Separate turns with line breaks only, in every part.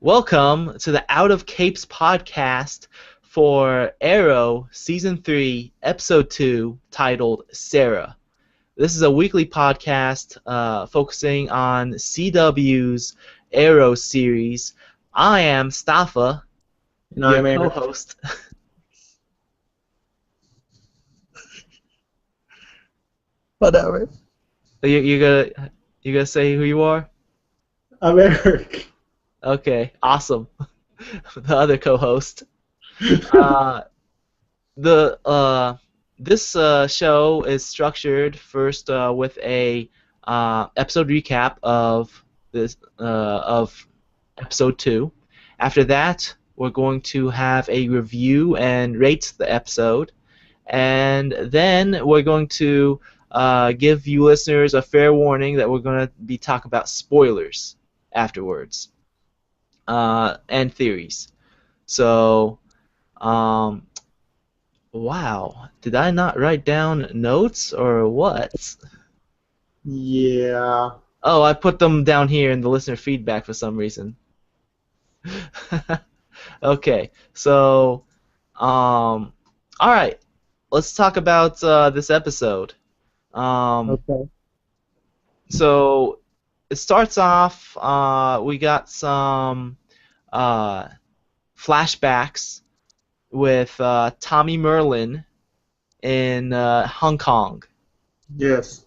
Welcome to the Out of Capes podcast for Arrow Season 3, Episode 2, titled Sara. This is a weekly podcast focusing on CW's Arrow series. I am Staffa,
And
your
I'm Eric.
co-host.
Whatever.
You gonna say who you are?
I'm Eric.
Okay, awesome. The other co-host. Uh, the This show is structured first with a episode recap of episode 2. After that, we're going to have a review and rate the episode, and then we're going to give you listeners a fair warning that we're going to be talking about spoilers afterwards and theories. So. Um, Wow, did I not write down notes or what?
Yeah.
Oh, I put them down here in the listener feedback for some reason. Okay, so, all right, let's talk about this episode. Um,
Okay.
so it starts off. We got some uh, flashbacks with Tommy Merlin in Hong Kong.
Yes.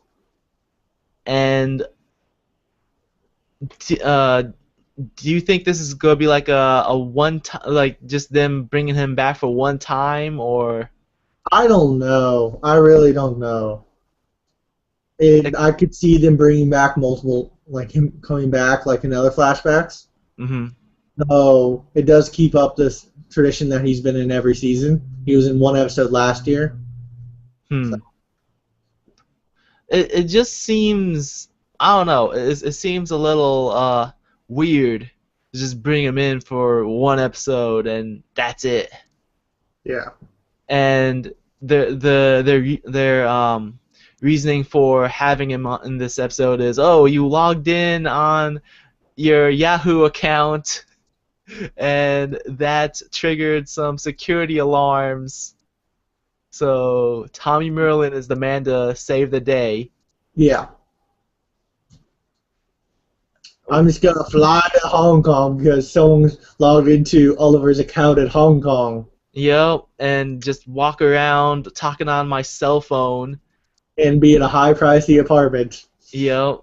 And do you think this is going to be like a one time, like just them bringing him back for one time, or?
I don't know. I really don't know. I could see them bringing back multiple, like him coming back, like in other flashbacks.
Mm-hmm.
So it does keep up this tradition that he's been in every season. He was in one episode last year.
Hmm. It just seems, I don't know. It seems a little weird to just bring him in for one episode and that's it.
Yeah.
And their reasoning for having him in this episode is, oh, you logged in on your Yahoo account and that triggered some security alarms. So Tommy Merlin is the man to save the day.
Yeah. I'm just gonna fly to Hong Kong because someone's logged into Oliver's account at Hong Kong
Yep, and just walk around talking on my cell phone.
and be in a high-pricey apartment.
Yep,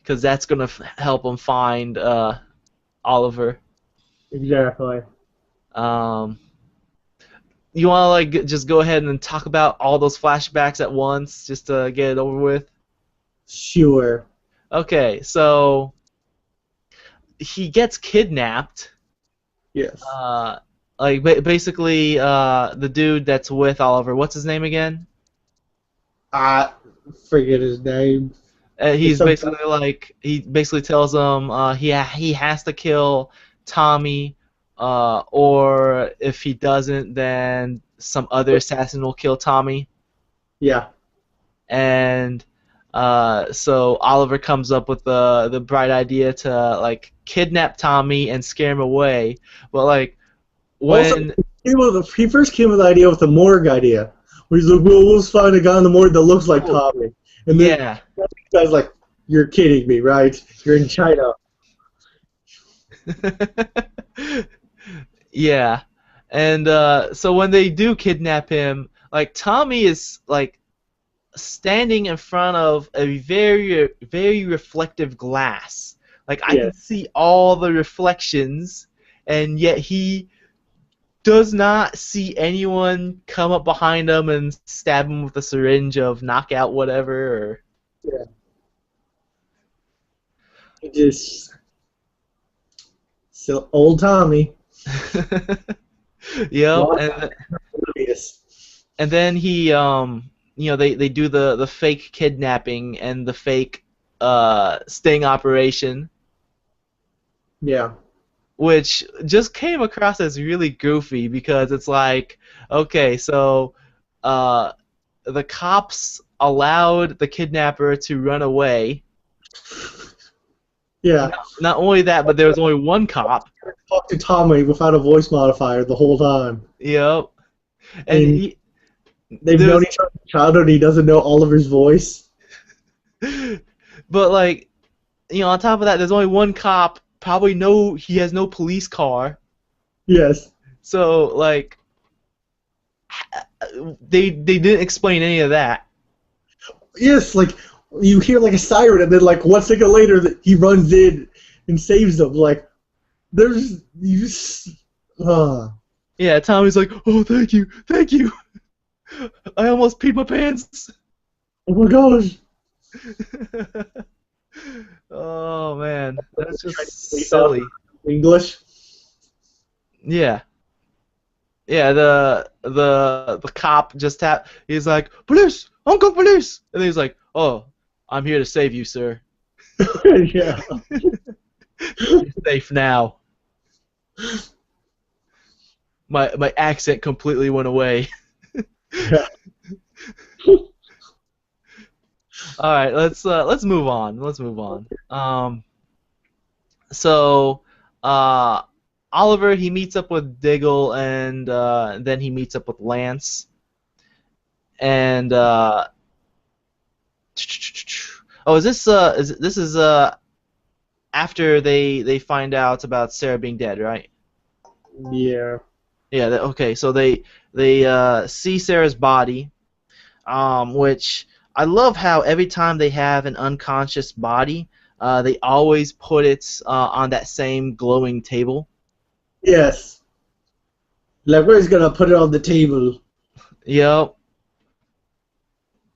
because that's gonna help him find Oliver.
Exactly.
Um, you want to like just go ahead and talk about all those flashbacks at once, just to get it over with?
Sure.
Okay, so he gets kidnapped.
Yes.
Like basically, the dude that's with Oliver. What's his name again?
I forget his name.
He's basically like he basically tells him he has to kill Tommy, or if he doesn't, then some other assassin will kill Tommy.
Yeah.
And so Oliver comes up with the bright idea to like kidnap Tommy and scare him away. But like when
He first came with the idea with the morgue idea. Where he's like, well, we'll find a guy in the morgue that looks like Tommy. And then
yeah.
the guy's like, you're kidding me, right? You're in China.
Yeah, and so when they do kidnap him, like Tommy is like standing in front of a very reflective glass. Like I can
Yes.
see all the reflections, and yet he does not see anyone come up behind him and stab him with a syringe of knockout whatever.
Yeah. He just so old Tommy.
Yep,
Well,
and
oblivious.
and then he they do the fake kidnapping and the fake sting operation,
Yeah.
which just came across as really goofy because it's like, okay, so the cops allowed the kidnapper to run away,
Yeah.
Not only that, but there was only one cop.
Talk to Tommy without a voice modifier the whole time.
Yep. And
And
he,
they've
there
known
was,
each other since childhood. And he doesn't know Oliver's voice.
but like, on top of that, there's only one cop. Probably he has no police car.
Yes.
So like, they didn't explain any of that.
Yes, like you hear like a siren, and then like 1 second later, he runs in and saves them. Like there's you just.
Yeah, Tommy's like, oh, thank you, thank you. I almost peed my pants.
Oh my gosh.
Oh man, that's
They
just
talk
silly.
English.
Yeah, yeah. The cop just he's like, police, Uncle Police, and then he's like, oh, I'm here to save you, sir.
Yeah.
You're safe now. My accent completely went away.
Yeah.
All right, let's move on. Let's move on. So, uh, Oliver he meets up with Diggle, and then he meets up with Lance, and oh, this is after they find out about Sarah being dead, right?
Yeah.
Yeah. Okay. So they see Sarah's body, which I love how every time they have an unconscious body, they always put it on that same glowing table.
Yes. Like we're just gonna put it on the table.
Yep.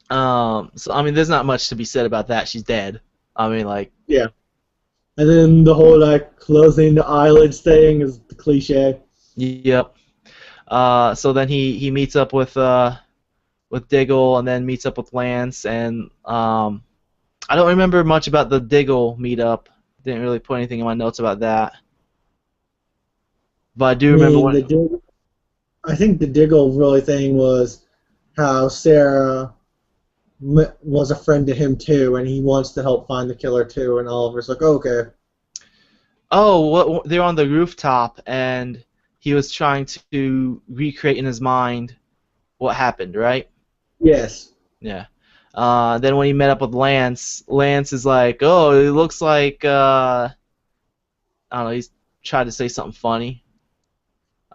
So I mean, there's not much to be said about that. She's dead. I mean, like,
Yeah. And then the whole like closing the eyelids thing is the cliche.
yep. So then he meets up with Diggle, and then meets up with Lance, and I don't remember much about the Diggle meetup. Didn't really put anything in my notes about that. But I
I
do remember
mean,
when.
I think the Diggle really thing was how Sarah was a friend to him too, and he wants to help find the killer too. And Oliver's like, okay,
Oh, they're on the rooftop, and he was trying to recreate in his mind what happened, right?
yes,
Yeah. Then when he met up with Lance, Lance is like, "Oh, it looks like I don't know." He's tried to say something funny.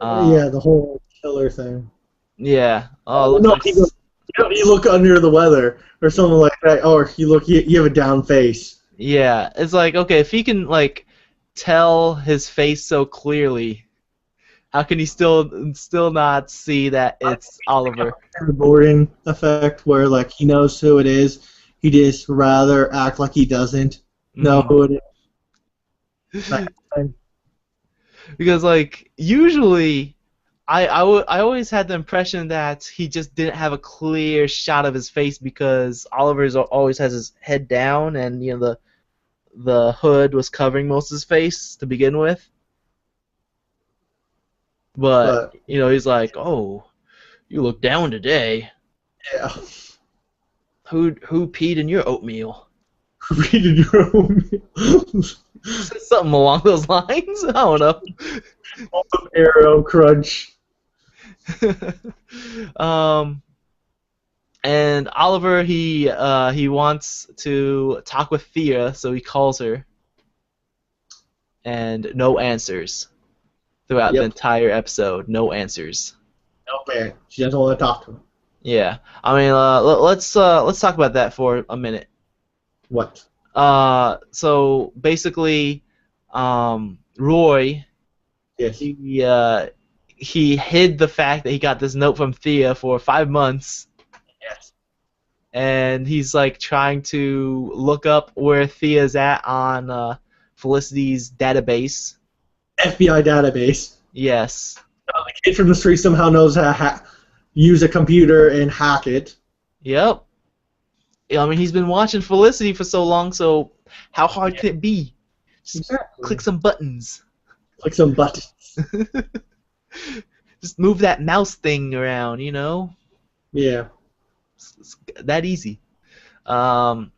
Uh,
yeah, the whole killer thing.
yeah. Oh, it
Oh,
looks
no,
like.
he goes, you look under the weather or something like that, or you have a down face.
Yeah. It's like, okay, if he can like tell his face so clearly, how can he still not see that it's Oliver?
The Gordon effect, where like he knows who it is, he just rather act like he doesn't know
Hmm.
who it is. That kind
Because like usually I always had the impression that he just didn't have a clear shot of his face because Oliver's always has his head down, and the hood was covering most of his face to begin with. But
but
he's like, "Oh, you look down today.
yeah,
Who peed in your oatmeal?"
reading your own
Something along those lines. I don't know.
arrow crunch.
um, and Oliver he wants to talk with Thea, so he calls her, and no answers throughout the
Yep.
entire episode. No answers.
Okay. She doesn't want to talk to him.
Yeah, I mean, let's talk about that for a minute.
What?
So basically, Roy
Yes.
he hid the fact that he got this note from Thea for 5 months,
Yes.
and he's like trying to look up where Thea's at on Felicity's database.
FBI database.
Yes.
The kid from the street somehow knows how to use a computer and hack it.
Yep. I mean, he's been watching Felicity for so long, so how hard can it be? Just
Exactly.
click some buttons.
Click some buttons.
Just move that mouse thing around,
Yeah.
It's that easy. Um,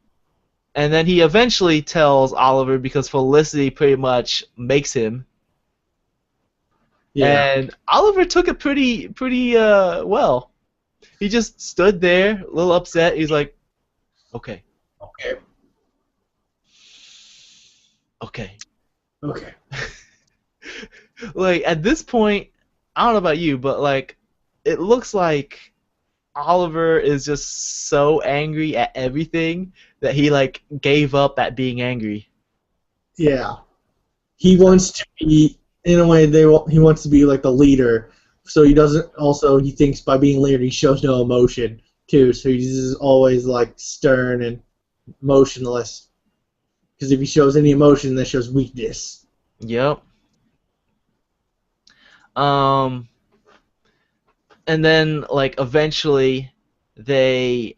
And then he eventually tells Oliver because Felicity pretty much makes him.
Yeah.
And Oliver took it pretty well. He just stood there, a little upset. He's like, okay,
Okay.
okay.
Okay.
Like at this point, I don't know about you, but like it looks like Oliver is just so angry at everything that he like gave up at being angry.
Yeah. He wants to be, in a way, he wants to be like the leader. So he doesn't. Also, he thinks by being leader, he shows no emotion too. So he's just always like stern and motionless. Because if he shows any emotion, that shows weakness.
Yep. Um, and then like eventually they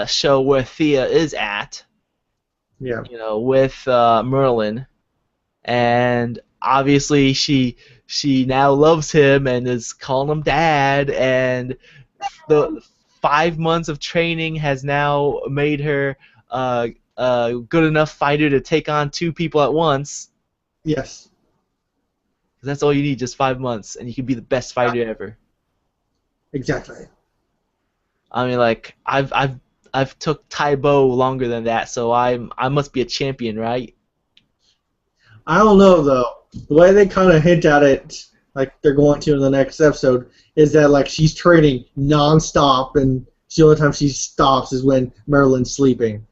show where Thea is at,
Yeah.
with Merlin, and obviously she now loves him and is calling him dad, and the 5 months of training has now made her a good enough fighter to take on two people at once.
Yes.
That's all you need, just 5 months, and you can be the best fighter ever.
Exactly.
I mean, like I've took Taibo longer than that, so I must be a champion, right?
I don't know though. The way they kind of hint at it, like they're going to in the next episode, is that like she's training non-stop, and the only time she stops is when Merlin's sleeping.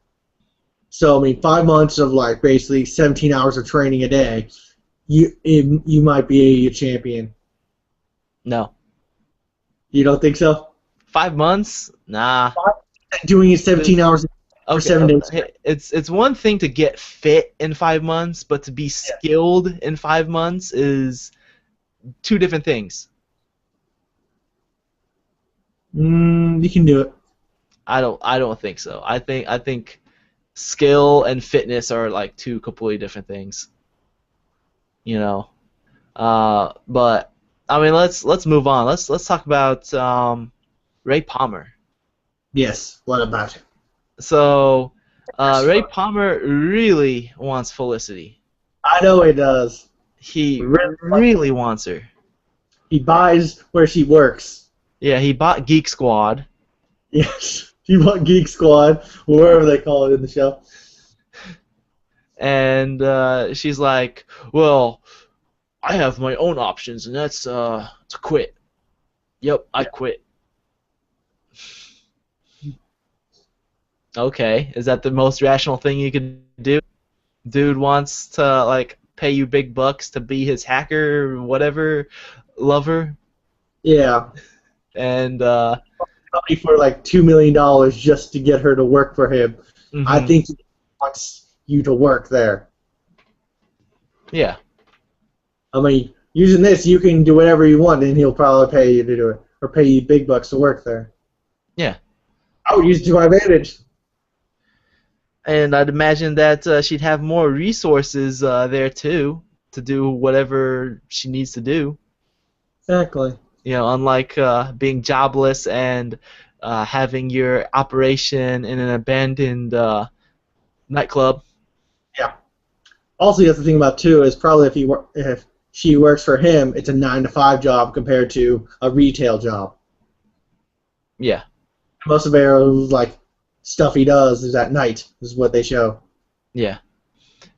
So I mean, 5 months of like basically 17 hours of training a day, you might be a champion.
No,
You don't think so?
5 months? Nah.
Doing it 17 hours for
Okay,
7 days.
it's one thing to get fit in 5 months, but to be skilled in 5 months is two different things.
You can do it.
I don't think so. I think skill and fitness are like two completely different things. You know. But I mean, let's move on. Let's talk about Ray Palmer.
Yes. What about it?
So Ray Palmer really wants Felicity.
I know he does.
He
Really?
really wants her.
He buys where she works.
Yeah, he bought Geek Squad.
Yes. He bought Geek Squad, wherever they call it in the show.
And she's like, well, I have my own options, and that's to quit. Yep, I quit. Okay, is that the most rational thing you could do? Dude wants to like pay you big bucks to be his hacker, whatever, lover,
Yeah.
and
Probably for like $2 million just to get her to work for him. I
mhm.
think he wants you to work there.
Yeah,
I mean, using this, you can do whatever you want, and he'll probably pay you to do it, or pay you big bucks to work there.
yeah.
I would use it to my advantage.
And I'd imagine that she'd have more resources there too to do whatever she needs to do.
Exactly.
Unlike being jobless and having your operation in an abandoned nightclub.
Yeah. Also, you have to think about too is probably if she works for him, it's a 9 to 5 job compared to a retail job.
Yeah,
Most of Arrow's like stuff he does is at night. Is what they show.
yeah.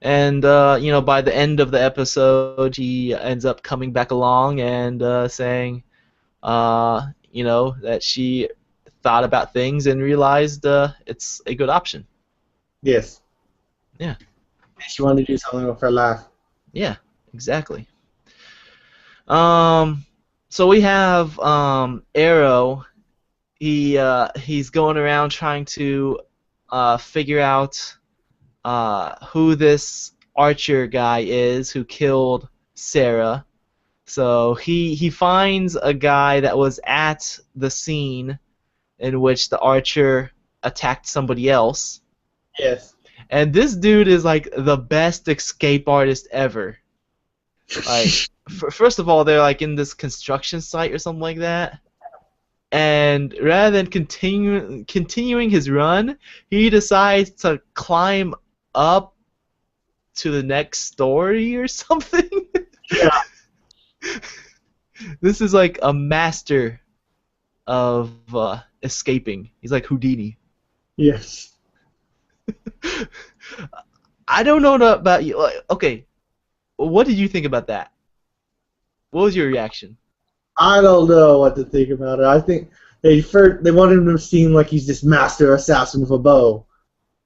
And by the end of the episode, he ends up coming back along and saying, that she thought about things and realized it's a good option.
Yes.
Yeah.
She wanted to do something with her life.
Yeah, exactly. So we have Arrow. He's going around trying to figure out who this Archer guy is who killed Sara. So he finds a guy that was at the scene in which the Archer attacked somebody else.
Yes.
And this dude is like the best escape artist ever. Like, first of all, they're like in this construction site or something like that. And rather than continuing his run, he decides to climb up to the next story or something.
Yeah.
This is like a master of escaping. He's like Houdini.
Yes.
I don't know about you. Okay, what did you think about that? What was your reaction?
I don't know what to think about it. I think they wanted him to seem like he's this master assassin with a bow,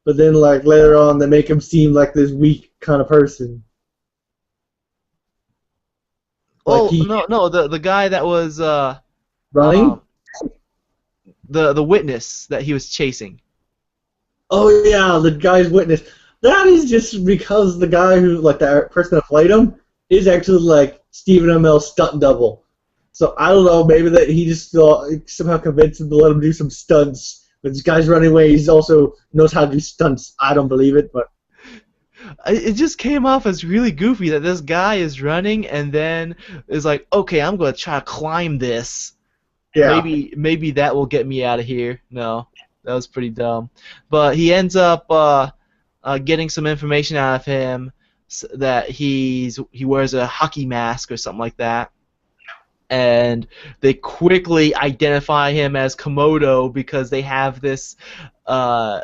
but then like later on they make him seem like this weak kind of person. Like
Oh
he
no, no, the guy that was
running.
um the witness that he was chasing.
Oh yeah, the guy's witness. That is just because the guy who like the person that played him is actually like Stephen Amell's stunt double. So I don't know, maybe that he just somehow convinced him to let him do some stunts. But this guy's running away. He's also knows how to do stunts. I don't believe it, but
It just came off as really goofy that this guy is running and then is like, okay, I'm gonna try to climb this.
yeah,
Maybe that will get me out of here. No, that was pretty dumb. But he ends up getting some information out of him that he wears a hockey mask or something like that, and they quickly identify him as Komodo because they have this uh,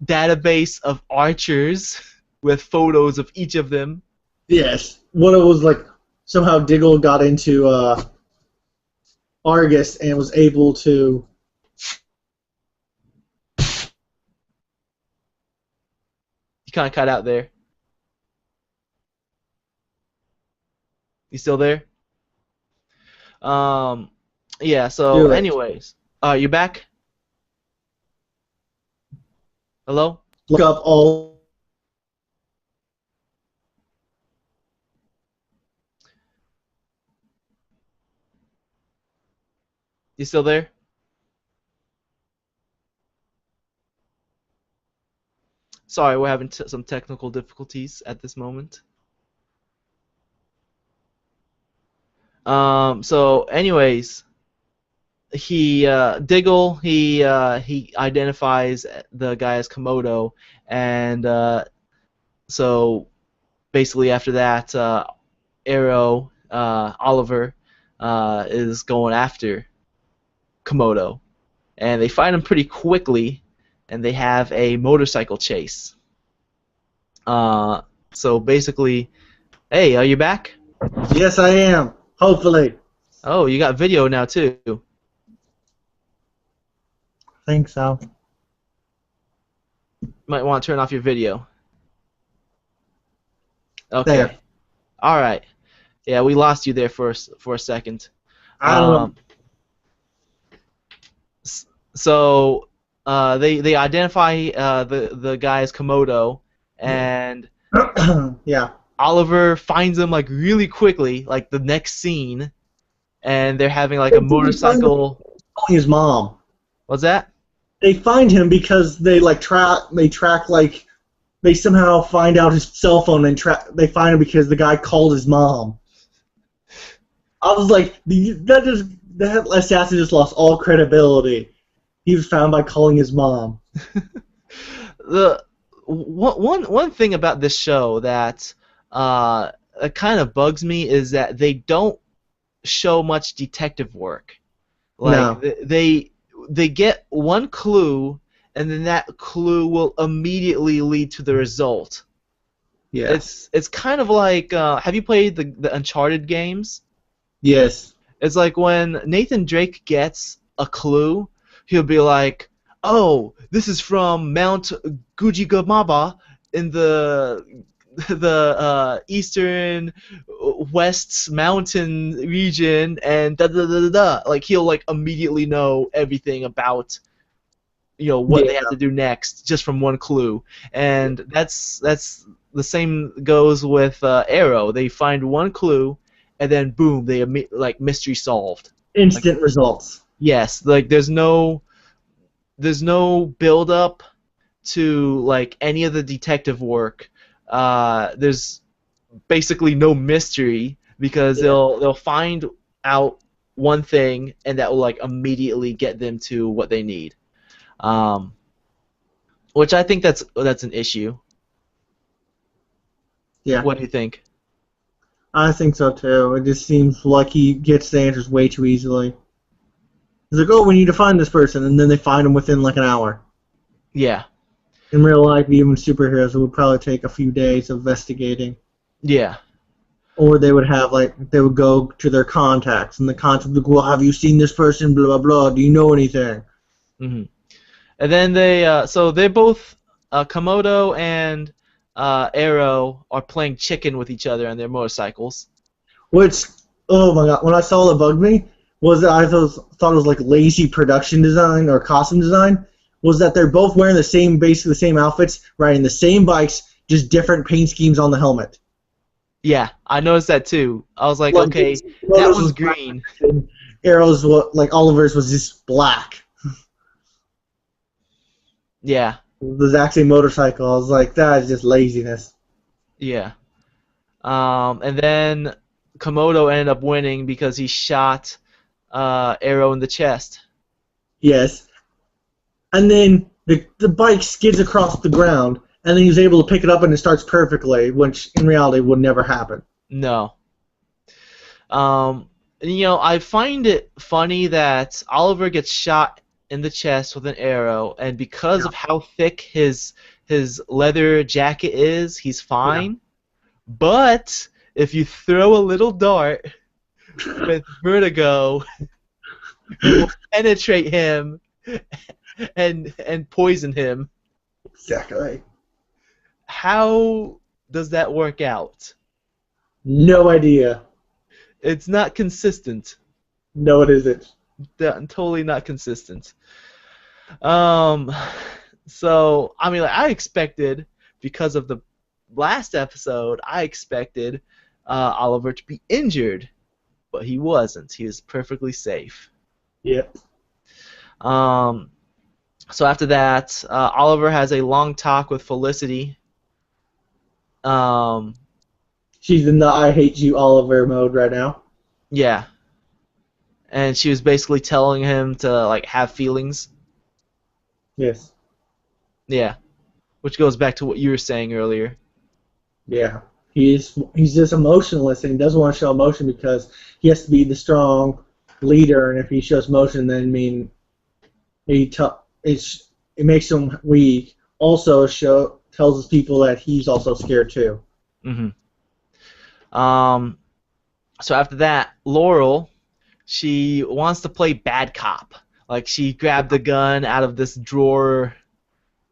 database of archers with photos of each of them.
yes. One of it was like somehow Diggle got into Argus and was able to.
You kind of cut out there. You still there? Um, yeah. So,
Do it.
anyways, you back? Hello?
Look up all.
You still there? Sorry, we're having some technical difficulties at this moment. So, anyways, Diggle he identifies the guy as Komodo, and so basically after that, Arrow Oliver is going after Komodo, and they find him pretty quickly, and they have a motorcycle chase. Uh, so basically, hey, are you back?
Yes, I am. Hopefully.
Oh, you got video now too.
Think so.
Might want to turn off your video. Okay.
There.
All right. Yeah, we lost you there for a second.
I don't
Um, so they identify the guy as Komodo, and
know. Yeah.
Oliver finds him like really quickly, like the next scene, and they're having like a motorcycle.
His mom.
What's that?
They find him because they track like they somehow find out his cell phone and they find him because the guy called his mom. I was like, that assassin just lost all credibility. He was found by calling his mom.
The one thing about this show that kind of bugs me is that they don't show much detective work. Like
No.
they get one clue, and then that clue will immediately lead to the result.
Yes.
It's kind of like have you played the Uncharted games?
Yes.
It's like when Nathan Drake gets a clue, he'll be like, "Oh, this is from Mount Gujigamaba in the eastern west mountain region," and da da da da da. Like he'll like immediately know everything about what
Yeah.
they have to do next just from one clue, and that's the same goes with Arrow. They find one clue, and then boom, they like mystery solved. Like
Instant results.
yes, like there's no build up to like any of the detective work. There's basically no mystery because
Yeah.
they'll find out one thing and that will like immediately get them to what they need. Um, which I think that's an issue.
Yeah,
What do you think?
I think so too. It just seems like he gets the answers way too easily. He's like, oh, we need to find this person, and then they find him within like an hour.
Yeah,
In real life, even superheroes it would probably take a few days of investigating.
yeah.
Or they would have they would go to their contacts, and the contacts would go, well, have you seen this person? Blah blah blah. Do you know anything?
hmm And then so they're both Komodo and Arrow are playing chicken with each other on their motorcycles.
Which, oh my god, when I saw it bugged me was that thought it was like lazy production design or costume design. Was that they're both wearing basically the same outfits, riding the same bikes, just different paint schemes on the helmet.
Yeah, I noticed that too. I was like,
Like
okay, that
Lotus
one's
was black,
green.
and Arrow's like Oliver's was just black.
Yeah,
The exact same motorcycle. I was like, that is just laziness.
yeah. And then Komodo ended up winning because he shot Arrow in the chest.
Yes. And then the bike skids across the ground, and then he's able to pick it up and it starts perfectly, which in reality would never happen.
No. I find it funny that Oliver gets shot in the chest with an arrow, and because
Yeah.
of how thick his leather jacket is, he's
Yeah.
fine. But if you throw a little dart with vertigo, it will penetrate him and poison him.
Exactly.
How does that work out?
No idea.
It's not consistent.
No, it isn't.
Totally not consistent. Um, so I mean, like, I expected because of the last episode, I expected Oliver to be injured, but he wasn't. He was perfectly safe.
Yep.
Um, so after that, Oliver has a long talk with Felicity. Um,
She's in the I hate you Oliver mode right now.
yeah, and she was basically telling him to like have feelings.
Yes.
Yeah, which goes back to what you were saying earlier.
Yeah. He's just emotionless and he doesn't want to show emotion because he has to be the strong leader, and if he shows emotion then he t- it's it makes him weak. Also tells his people that he's also scared too.
hmm Um, so after that, Laurel, she wants to play bad cop. Like she grabbed the gun out of this drawer.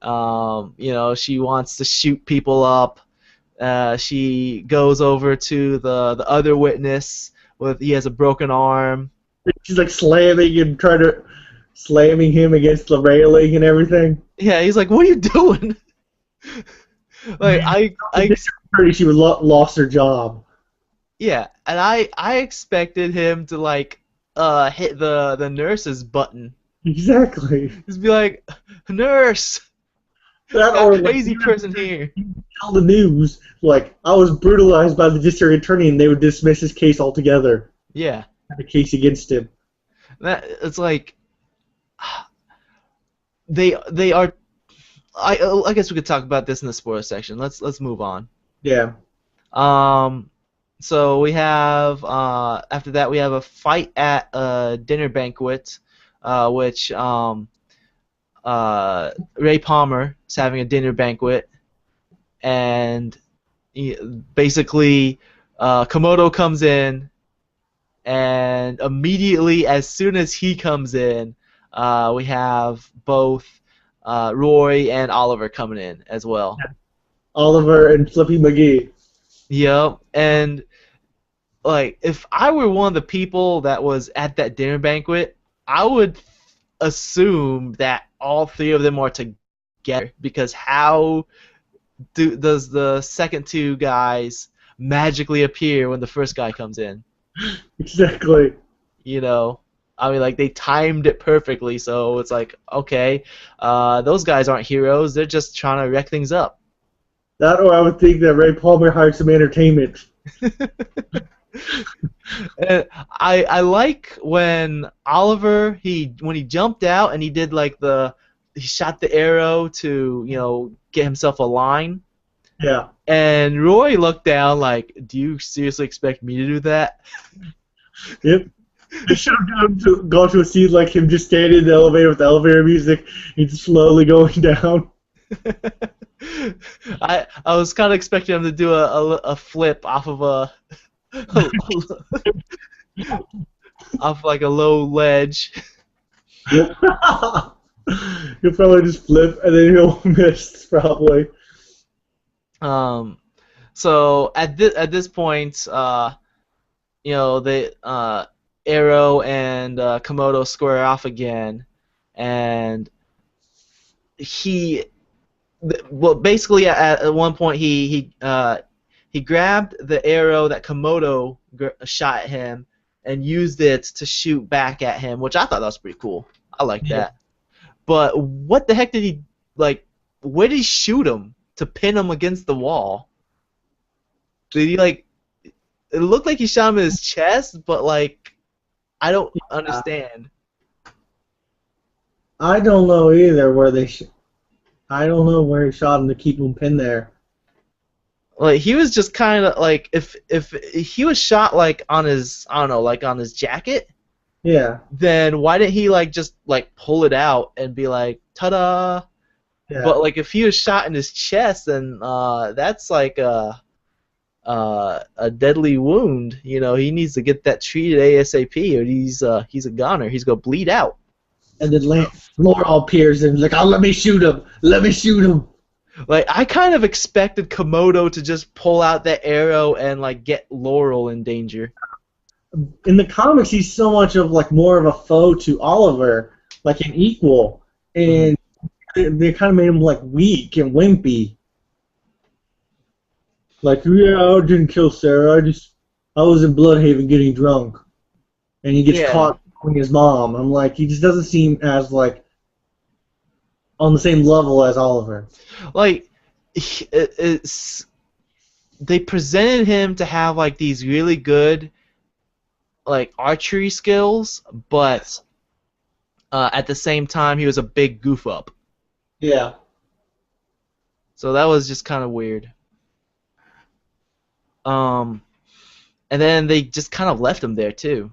She wants to shoot people up. She goes over to the other witness with he has a broken arm.
She's like slamming him against the railing and everything.
Yeah, he's like, "What are you doing?" like I
Pretty she would lost her job.
yeah, and I expected him to like hit the nurse's button.
Exactly.
Just be like, "Nurse,
That
got
or
a
like
crazy person here."
tell the news like I was brutalized by the district attorney and they would dismiss his case altogether.
Yeah,
Have a case against him.
it's like they are. I guess we could talk about this in the spoiler section. Let's move on.
Yeah.
Um, so we have after that we have a fight at a dinner banquet, which Ray Palmer is having a dinner banquet, and basically Komodo comes in, and immediately as soon as he comes in, we have both Roy and Oliver coming in as well.
Oliver and Flippy McGee.
Yep, and like if I were one of the people that was at that dinner banquet, I would assume that all three of them are together because how does the second two guys magically appear when the first guy comes in?
Exactly.
You know, I mean, like they timed it perfectly, so it's like, okay, those guys aren't heroes; they're just trying to wreck things up.
That or I would think that Ray Palmer hired some entertainment.
And I like when Oliver when he jumped out and he did like he shot the arrow to get himself a line.
Yeah.
And Roy looked down like, "Do you seriously expect me to do that?"
Yep. They should have gone to a scene like him just standing in the elevator with the elevator music and just slowly going down.
I was kind of expecting him to do a flip off of off like a low ledge.
Yep. He'll probably just flip and then he'll miss probably.
Um, so at this point, the Arrow and Komodo square off again, and he well basically at one point he grabbed the arrow that Komodo shot at him and used it to shoot back at him, which I thought that was pretty cool. I like
Yeah.
that. But what the heck did he like? Where did he shoot him to pin him against the wall? Did he like? It looked like he shot him in his chest, but like I don't understand.
I don't know either where I don't know where he shot him to keep him pinned there.
Like he was just kind of like if he was shot like on his I don't know like on his jacket,
Yeah.
then why didn't he like just like pull it out and be like ta-da?
Yeah.
But like if he was shot in his chest, then that's like a deadly wound. You know, he needs to get that treated ASAP, or he's a goner. He's gonna bleed out.
And then Laurel appears and is like, "Oh, let me shoot him! Let me shoot him!"
Like I kind of expected Komodo to just pull out that arrow and like get Laurel in danger.
In the comics, he's so much of like more of a foe to Oliver, like an equal,
Mhm.
and they kind of made him like weak and wimpy. Like, yeah, I didn't kill Sarah. I was in Bloodhaven getting drunk, and he gets
Yeah,
caught killing his mom. I'm like, he just doesn't seem as like on the same level as Oliver.
like it's they presented him to have like these really good like archery skills, but at the same time he was a big goof up.
Yeah.
So that was just kind of weird. Um, and then they just kind of left him there too.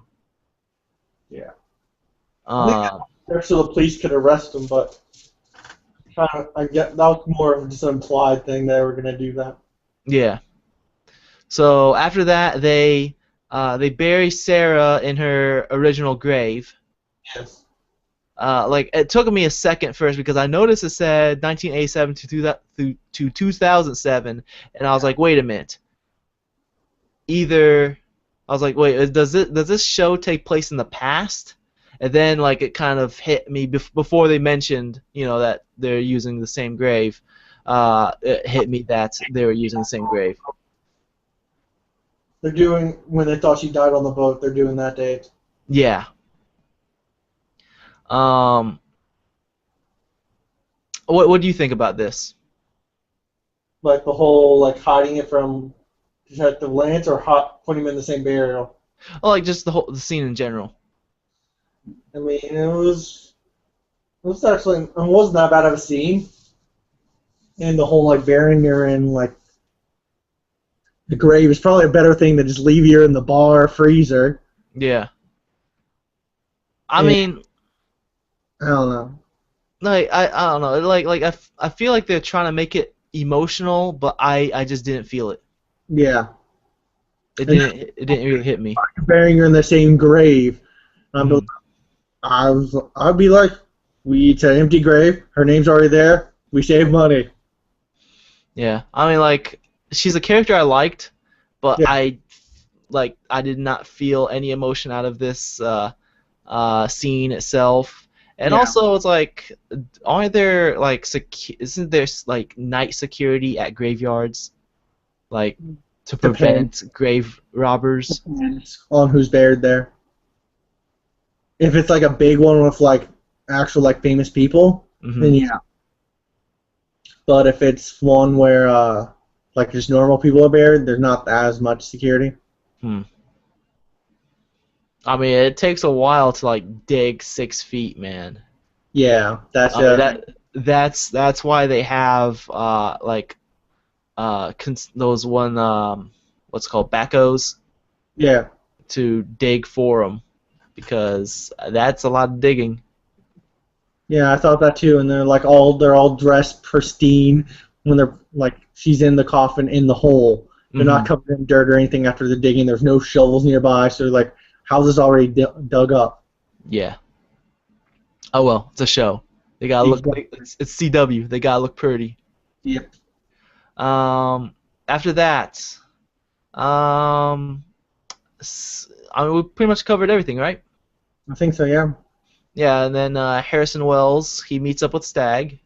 Yeah. I think
Uh,
so the police could arrest him, but I get that was more of just an implied thing they were gonna do that.
yeah. So after that, they bury Sarah in her original grave.
Yes.
Like it took me a second first because I noticed it said 1987 to 2007, and I was like, wait a minute. Either I was like, wait, does this show take place in the past? And then like it kind of hit me before they mentioned that they're using the same grave. It hit me that they were using the same grave.
They're doing when they thought she died on the boat. They're doing that date.
Yeah. Um. What do you think about this?
Like the whole like hiding it from Detective Lance or putting him in the same burial.
Oh, like just the scene in general.
I mean, it was actually it wasn't that bad of a scene, and the whole like burying her in like the grave is probably a better thing than just leave her in the bar freezer.
Yeah. I
And,
mean,
I don't know.
like I don't know. I feel like they're trying to make it emotional, but I just didn't feel it.
Yeah,
It
and
didn't really hit me.
burying her in the same grave.
Mhm.
I'd be like, it's an empty grave. Her name's already there. We save money.
Yeah. I mean, like she's a character I liked, but
Yeah,
I did not feel any emotion out of this scene itself. And
yeah.
also, it's like, aren't there like isn't there like night security at graveyards, like to
Depends
prevent grave robbers?
on who's buried there. If it's like a big one with like actual like famous people,
Hmm.
then yeah. But if it's one where like just normal people are buried, there's not as much security.
Hmm. I mean, it takes a while to like dig 6 feet, man.
Yeah, that's
I mean that's why they have like those one what's called backhoes
Yeah.
to dig for them because that's a lot of digging.
Yeah, I thought that too. And they're all dressed pristine when they're like she's in the coffin in the hole. They're not
Hmm.
covered in dirt or anything after the digging. There's no shovels nearby, so they're like houses already dug up.
Yeah. Oh well, it's a show. They gotta look.
Exactly.
It's CW. They gotta look pretty.
Yep.
Um, after that, um, I mean, we pretty much covered everything, right?
I think so. Yeah.
Yeah, and then Harrison Wells he meets up with Stag.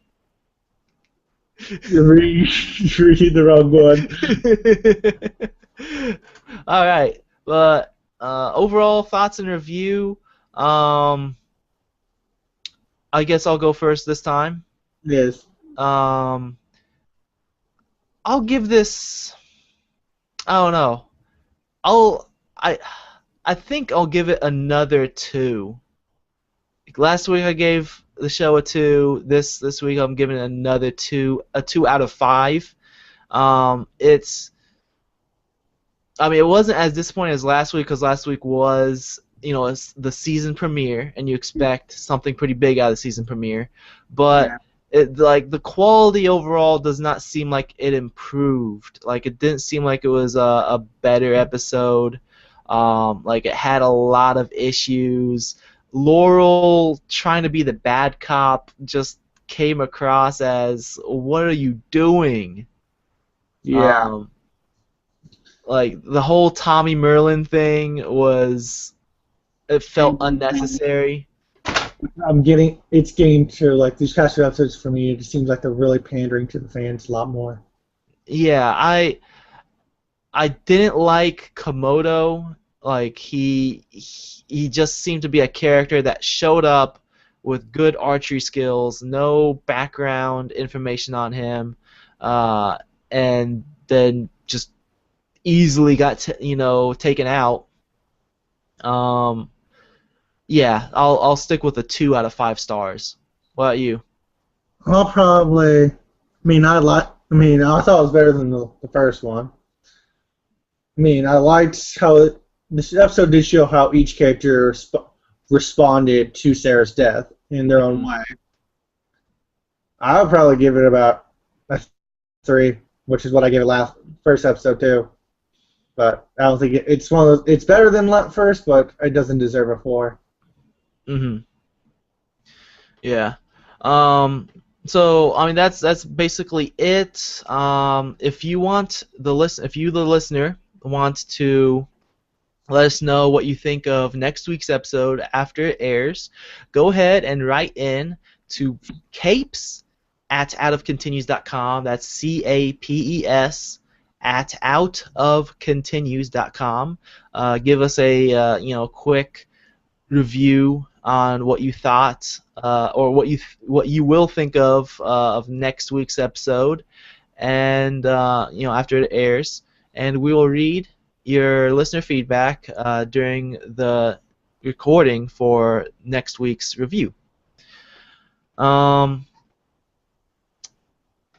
You're reading, you're reading the wrong one.
All right, but overall thoughts and review. Um, I guess I'll go first this time.
Yes.
Um, I'll give this. I don't know. I'll I I think I'll give it another 2. Last week I gave the show a 2. This week I'm giving it another 2, a 2 out of 5. It's I mean it wasn't as disappointing as last week because last week was it's the season premiere and you expect something pretty big out of the season premiere, but
Yeah.
like the quality overall does not seem like it improved. Like it didn't seem like it was a better episode. Like it had a lot of issues. Laurel trying to be the bad cop just came across as, what are you doing?
Yeah.
Um, like the whole Tommy Merlin thing was, it felt unnecessary.
It's getting to like these past few episodes for me. It just seems like they're really pandering to the fans a lot more.
Yeah, I didn't like Komodo. Like he just seemed to be a character that showed up with good archery skills, no background information on him, uh, and then just easily got taken out. Um, yeah, I'll stick with a 2 out of 5 stars. What about you?
I'll probably. I mean, I thought it was better than the first one. I mean, I liked this episode did show how each character responded to Sarah's death in their own
Mhm.
way. I would probably give it about a 3, which is what I gave it last first episode too. But I don't think it's one of those. It's better than first, but it doesn't deserve a 4.
Mhm. Yeah. Um, so I mean that's basically it. If you the listener want to let us know what you think of next week's episode after it airs, go ahead and write in to capes at outofcontinues.com. That's CAPES at outofcontinues.com. Give us a quick review on what you thought, or what you will think of next week's episode, and after it airs, and we will read your listener feedback during the recording for next week's review. Um,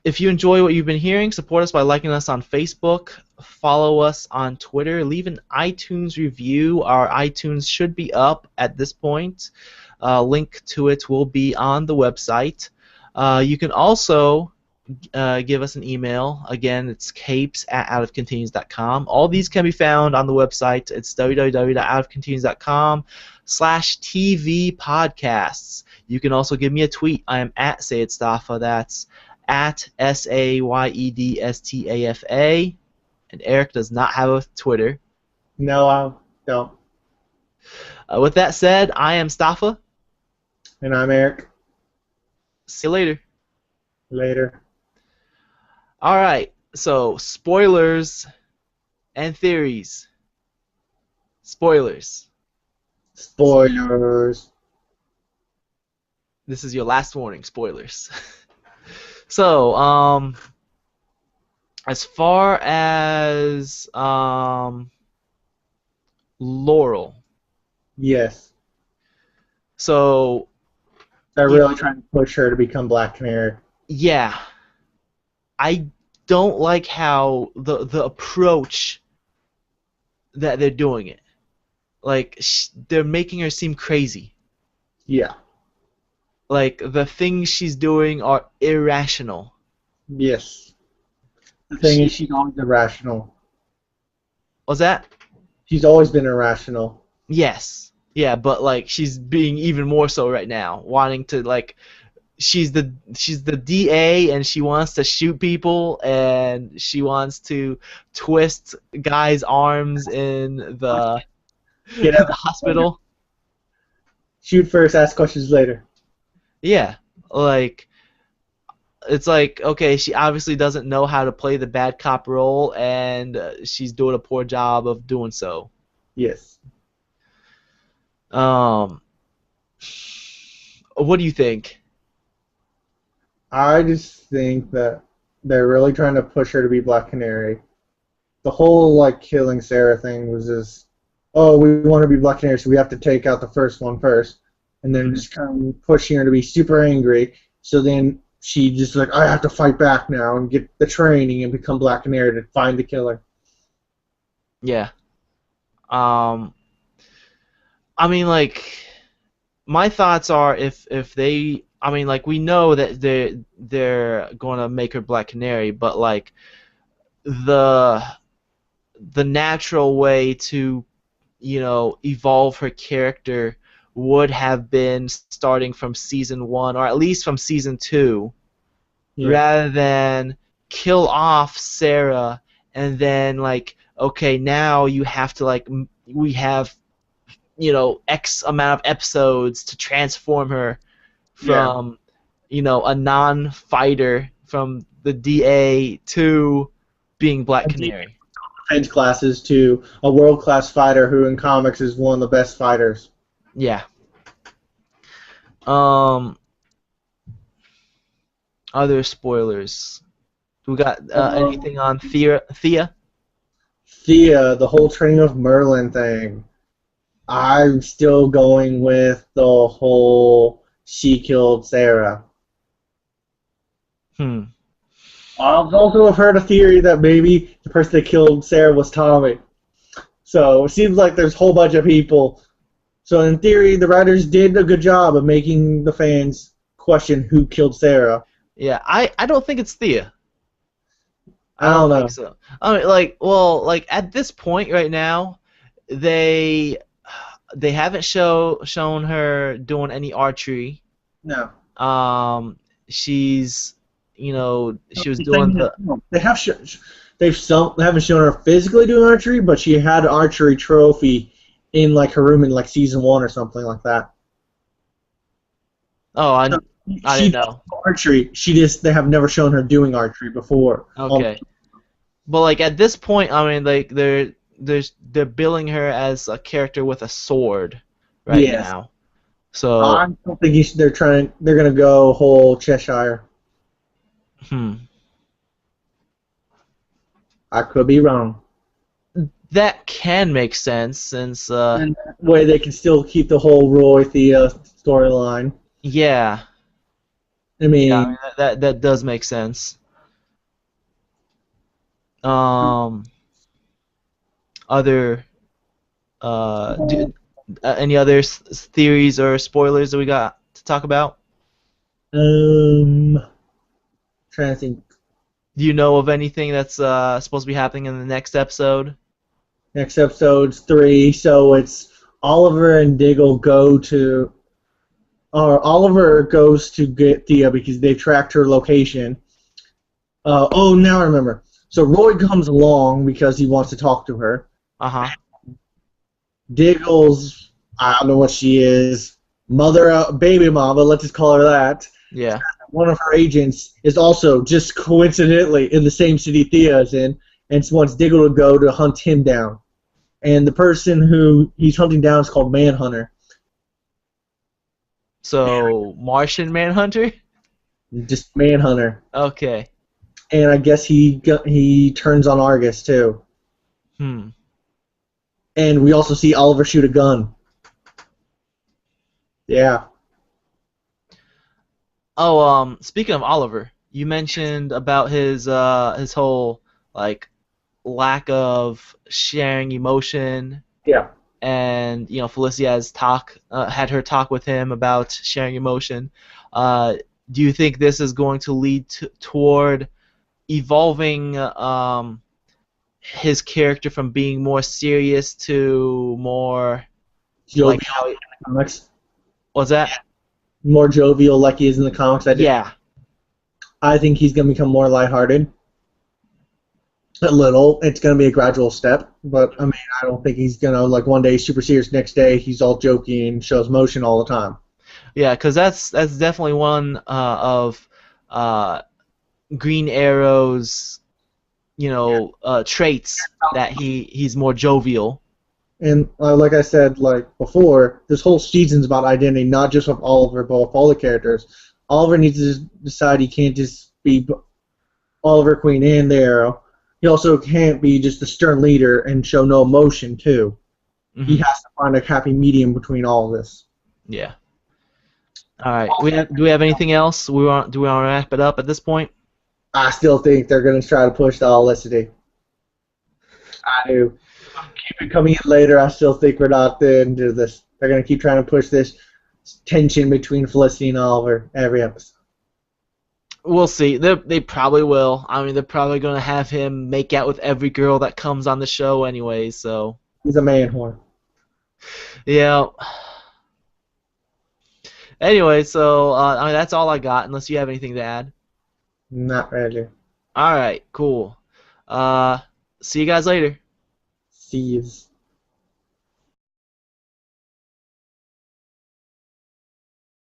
if you enjoy what you've been hearing, support us by liking us on Facebook, follow us on Twitter, leave an iTunes review. Our iTunes should be up at this point. Link to it will be on the website. You can also give us an email. Again, it's capes at outofcontinues.com. All these can be found on the website. It's www.outofcontinues.com/TV podcasts. You can also give me a tweet. I am at Sayedstafa. That's at SAYEDSTAFA. And Eric does not have a Twitter.
No, I don't.
With that said, I am Stafa.
And I'm Eric.
See you later.
Later.
All right. So spoilers and theories. Spoilers.
Spoilers.
This is your last warning. Spoilers. So, as far as Laurel,
Yes.
so
They're
you
really
know,
trying to push her to become Black Canary.
yeah, I don't like how the approach that they're doing it. Like they're making her seem crazy.
Yeah.
Like the things she's doing are irrational.
Yes. The thing is,
She
she's always irrational.
was that?
She's always been irrational.
Yes. Yeah, but like she's being even more so right now, wanting to like she's the DA and she wants to shoot people and she wants to twist guys' arms in the
Get
the
out.
hospital.
Shoot first, ask questions later.
Yeah, like it's like okay, she obviously doesn't know how to play the bad cop role and she's doing a poor job of doing so.
Yes.
Um, what do you think?
I just think that they're really trying to push her to be Black Canary. The whole like killing Sarah thing was just, oh, we want to be Black Canary, so we have to take out the first one first, and then just kind of pushing her to be super angry. So then she just like, I have to fight back now and get the training and become Black Canary to find the killer.
Yeah. Um, I mean, like, my thoughts are if they, I mean, like, we know that they're going to make her Black Canary, but like the the natural way to evolve her character would have been starting from season 1 or at least from season 2
Yeah.
rather than kill off Sarah and then like okay now you have to like we have X amount of episodes to transform her
Yeah.
from a non-fighter from the DA to being Black
And deep
Canary.
defense classes to a world class fighter who in comics is one of the best fighters.
Yeah. Um. Other spoilers. We got
Um,
anything on Thea?
Thea, the whole training of Merlin thing. I'm still going with the whole she killed Sarah.
Hmm.
I've also heard a theory that maybe the person that killed Sarah was Tommy. So it seems like there's a whole bunch of people. So in theory, the writers did a good job of making the fans question who killed Sarah.
Yeah, I don't think it's Thea. I
I
don't
don't
think
know.
so. I mean, like, well, like at this point right now, they they haven't shown her doing any archery.
No.
She's she was
The
doing
thing is,
the
they have they haven't shown her physically doing archery, but she had an archery trophy in like her room in like season 1 or something like that.
oh
So
I
she
didn't
does
know.
archery. They have never shown her doing archery before.
Okay. But like at this point, I mean, like they're billing her as a character with a sword right
Yes.
now. So,
I don't think they're gonna go whole Cheshire.
hmm,
I could be wrong.
that can make sense since
And that way they can still keep the whole Roy Thea storyline.
yeah,
I
yeah, I mean,
mean,
that does make sense. Um, other any other theories or spoilers that we got to talk about?
um, trying to think.
Do you know of anything that's supposed to be happening in the next episode?
Next episode's 3, so it's Oliver and Diggle go to, or Oliver goes to get Thea because they tracked her location. Oh, now I remember. So Roy comes along because he wants to talk to her.
Uh-huh.
Diggle's, I don't know what she is, mother, baby mama, let's just call her that.
Yeah.
One of her agents is also just coincidentally in the same city Thea is in, and wants Diggle to go to hunt him down. And the person who he's hunting down is called Manhunter.
So, Martian Manhunter?
Just Manhunter.
Okay.
And I guess he turns on Argus too.
Hmm.
And we also see Oliver shoot a gun. Yeah.
Oh, speaking of Oliver, you mentioned about his whole like lack of sharing emotion,
Yeah.
and Felicia has had her talk with him about sharing emotion. Uh, do you think this is going to lead toward evolving his character from being more serious to more like
Jovial
how
in the comics.
was that?
More jovial like he is in the comics.
Yeah,
I think he's going to become more lighthearted. A little. It's going to be a gradual step, but I mean, I don't think he's going to like one day super serious, next day he's all jokey and shows motion all the time.
yeah, because that's definitely one of uh, Green Arrow's traits, that he's more jovial.
And like I said, like before, this whole season's about identity, not just of Oliver, but of all the characters. Oliver needs to decide he can't just be Oliver Queen and the Arrow. He also can't be just the stern leader and show no emotion too. He
Hmm.
has to find a happy medium between all of this.
Yeah. All right. Do we have anything else? Do we want to wrap it up at this point?
I still think they're going to try to push the Olicity. I do. Keep it coming in later. I still think we're not into this. They're going to keep trying to push this tension between Felicity and Oliver every episode.
We'll see. They probably will. I mean, they're probably going to have him make out with every girl that comes on the show anyway. So
He's a man whore.
yeah. Anyway, so I mean, that's all I got. Unless you have anything to add.
Not really.
All right. Cool. Uh, See you guys later.
See you.